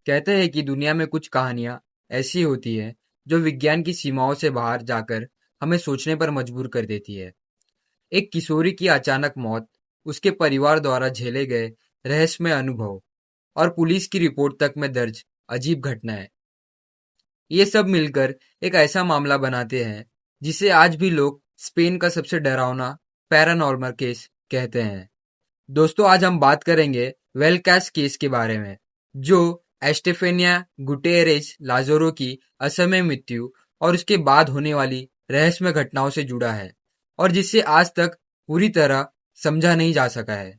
कहते हैं कि दुनिया में कुछ कहानियां ऐसी होती है जो विज्ञान की सीमाओं से बाहर जाकर हमें सोचने पर मजबूर कर देती है। एक किशोरी की अचानक मौत, उसके परिवार द्वारा झेले गए रहस्यमय अनुभव और पुलिस की रिपोर्ट तक में दर्ज अजीब घटनाएं, ये सब मिलकर एक ऐसा मामला बनाते हैं जिसे आज भी लोग स्पेन का सबसे डरावना पैरानॉर्मल केस कहते हैं। दोस्तों, आज हम बात करेंगे वेलकास केस के बारे में, जो एस्टेफेनिया गुटेरेस लाज़ारो की असमय मृत्यु और उसके बाद होने वाली रहस्यमय घटनाओं से जुड़ा है और जिसे आज तक पूरी तरह समझा नहीं जा सका है।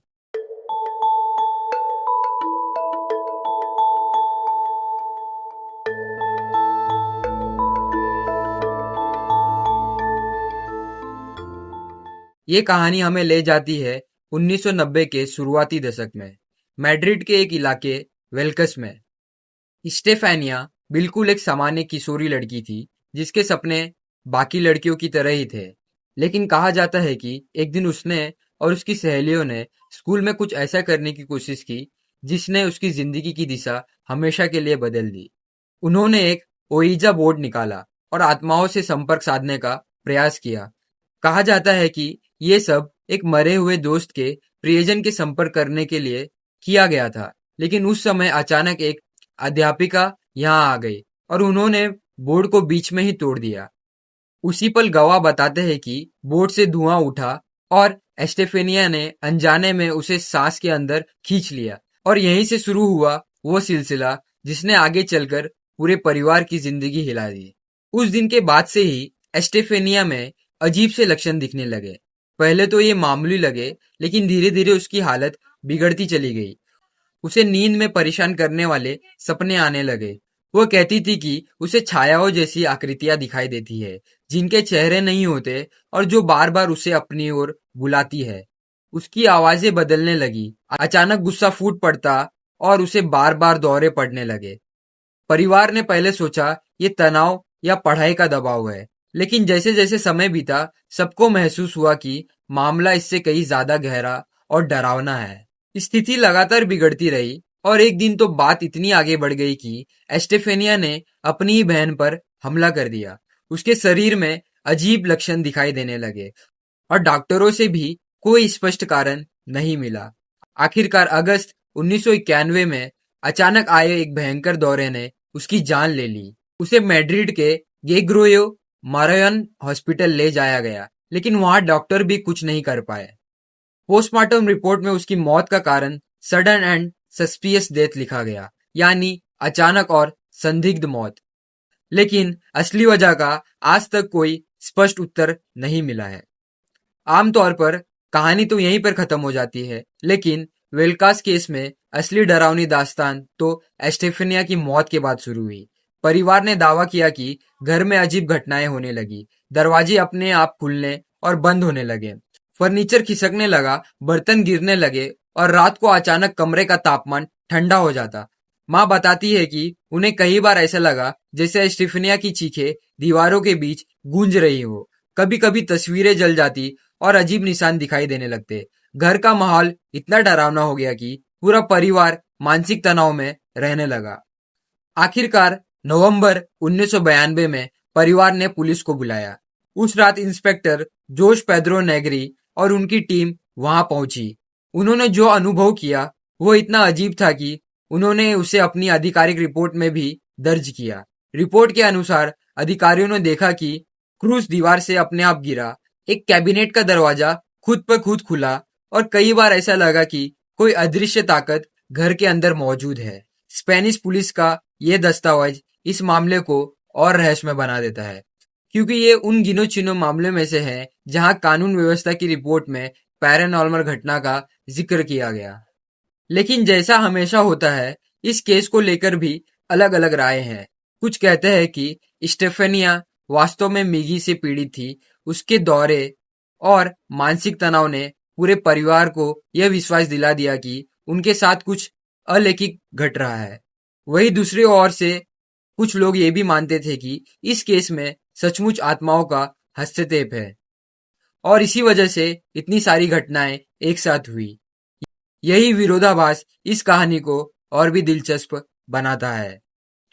ये कहानी हमें ले जाती है 1990 के शुरुआती दशक में, मैड्रिड के एक इलाके वेल्कस में। स्टेफानिया बिल्कुल एक सामान्य किशोरी लड़की थी जिसके सपने बाकी लड़कियों की तरह ही थे। लेकिन कहा जाता है कि एक दिन उसने और उसकी सहेलियों ने स्कूल में कुछ ऐसा करने की कोशिश की जिसने उसकी जिंदगी की दिशा हमेशा के लिए बदल दी। उन्होंने एक ओइजा बोर्ड निकाला और आत्माओं से संपर्क साधने का प्रयास किया। कहा जाता है कि ये सब एक मरे हुए दोस्त के प्रियजन के संपर्क करने के लिए किया गया था। लेकिन उस समय अचानक एक अध्यापिका यहाँ आ गई और उन्होंने बोर्ड को बीच में ही तोड़ दिया। उसी पल गवाह बताते हैं कि बोर्ड से धुआं उठा और एस्टेफेनिया ने अनजाने में उसे सांस के अंदर खींच लिया, और यहीं से शुरू हुआ वो सिलसिला जिसने आगे चलकर पूरे परिवार की जिंदगी हिला दी। उस दिन के बाद से ही एस्टेफेनिया में अजीब से लक्षण दिखने लगे। पहले तो ये मामूली लगे, लेकिन धीरे धीरे उसकी हालत बिगड़ती चली गई। उसे नींद में परेशान करने वाले सपने आने लगे। वो कहती थी कि उसे छायाओं जैसी आकृतियां दिखाई देती है जिनके चेहरे नहीं होते और जो बार बार उसे अपनी ओर बुलाती है। उसकी आवाजें बदलने लगी, अचानक गुस्सा फूट पड़ता और उसे बार बार दौरे पड़ने लगे। परिवार ने पहले सोचा ये तनाव या पढ़ाई का दबाव है, लेकिन जैसे जैसे समय बीता सबको महसूस हुआ कि मामला इससे कहीं ज्यादा गहरा और डरावना है। स्थिति लगातार बिगड़ती रही और एक दिन तो बात इतनी आगे बढ़ गई कि एस्टेफेनिया ने अपनी ही बहन पर हमला कर दिया। उसके शरीर में अजीब लक्षण दिखाई देने लगे और डॉक्टरों से भी कोई स्पष्ट कारण नहीं मिला। आखिरकार अगस्त 1991 में अचानक आए एक भयंकर दौरे ने उसकी जान ले ली। उसे मैड्रिड के गेग्रोयो मारायन हॉस्पिटल ले जाया गया, लेकिन वहां डॉक्टर भी कुछ नहीं कर पाए। पोस्टमार्टम रिपोर्ट में उसकी मौत का कारण सडन एंड सस्पिशियस डेथ लिखा गया, यानी अचानक और संदिग्ध मौत। लेकिन असली वजह का आज तक कोई स्पष्ट उत्तर नहीं मिला है। आमतौर पर कहानी तो यहीं पर खत्म हो जाती है, लेकिन वेल्कास केस में असली डरावनी दास्तान तो एस्टेफेनिया की मौत के बाद शुरू हुई। परिवार ने दावा किया कि घर में अजीब घटनाएं होने लगी, दरवाजे अपने आप खुलने और बंद होने लगे, फर्नीचर खिसकने लगा, बर्तन गिरने लगे और रात को अचानक कमरे का तापमान ठंडा हो जाता। माँ बताती है कि उन्हें कई बार ऐसा लगा जैसे एस्टेफेनिया की चीखें दीवारों के बीच गूंज रही हो। कभी कभी तस्वीरें जल जाती और अजीब निशान दिखाई देने लगते। घर का माहौल इतना डरावना हो गया कि पूरा परिवार मानसिक तनाव में रहने लगा। आखिरकार नवंबर 1992 में परिवार ने पुलिस को बुलाया। उस रात इंस्पेक्टर जोश पेड्रो नेग्री और उनकी टीम वहां पहुंची। उन्होंने जो अनुभव किया वो इतना अजीब था कि उन्होंने उसे अपनी आधिकारिक रिपोर्ट में भी दर्ज किया। रिपोर्ट के अनुसार अधिकारियों ने देखा कि क्रूस दीवार से अपने आप गिरा, एक कैबिनेट का दरवाजा खुद पर खुद खुला और कई बार ऐसा लगा कि कोई अदृश्य ताकत घर के अंदर मौजूद है। स्पेनिश पुलिस का यह दस्तावेज इस मामले को और रहस्यमय बना देता है, क्योंकि ये उन गिनो चुनो मामलों में से है जहां कानून व्यवस्था की रिपोर्ट में पैरानॉर्मल घटना का जिक्र किया गया। लेकिन जैसा हमेशा होता है, इस केस को लेकर भी अलग अलग राय हैं। कुछ कहते हैं कि स्टेफेनिया वास्तव में मिगी से पीड़ित थी। उसके दौरे और मानसिक तनाव ने पूरे परिवार को यह विश्वास दिला दिया कि उनके साथ कुछ अलौकिक घट रहा है। वही दूसरी ओर से कुछ लोग ये भी मानते थे कि इस केस में सचमुच आत्माओं का हस्तक्षेप है और इसी वजह से इतनी सारी घटनाएं एक साथ हुई। यही विरोधाभास इस कहानी को और भी दिलचस्प बनाता है।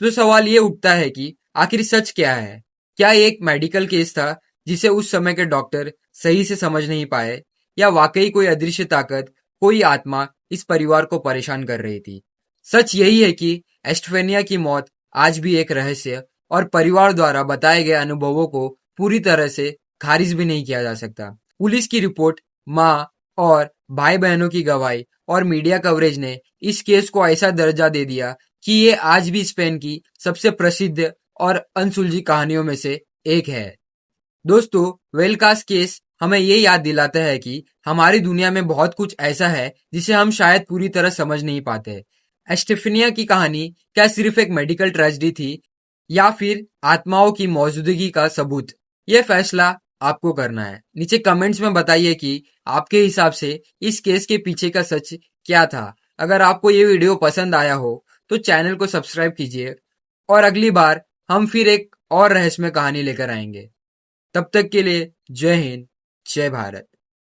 तो सवाल ये उठता है कि आखिर सच क्या है? क्या ये एक मेडिकल केस था जिसे उस समय के डॉक्टर सही से समझ नहीं पाए, या वाकई कोई अदृश्य ताकत, कोई आत्मा इस परिवार को परेशान कर रही थी? सच यही है कि एस्टफेनिया की मौत आज भी एक रहस्य और परिवार द्वारा बताए गए अनुभवों को पूरी तरह से खारिज भी नहीं किया जा सकता। पुलिस की रिपोर्ट, माँ और भाई बहनों की गवाही और मीडिया कवरेज ने इस केस को ऐसा दर्जा दे दिया कि ये आज भी स्पेन की सबसे प्रसिद्ध और अनसुलझी कहानियों में से एक है। दोस्तों, वेलकास केस हमें ये याद दिलाता है कि हमारी दुनिया में बहुत कुछ ऐसा है जिसे हम शायद पूरी तरह समझ नहीं पाते। एस्टेफिनिया की कहानी क्या सिर्फ एक मेडिकल ट्रेजेडी थी, या फिर आत्माओं की मौजूदगी का सबूत? ये फैसला आपको करना है। नीचे कमेंट्स में बताइए कि आपके हिसाब से इस केस के पीछे का सच क्या था। अगर आपको ये वीडियो पसंद आया हो तो चैनल को सब्सक्राइब कीजिए, और अगली बार हम फिर एक और रहस्यमय कहानी लेकर आएंगे। तब तक के लिए जय हिंद, जय भारत।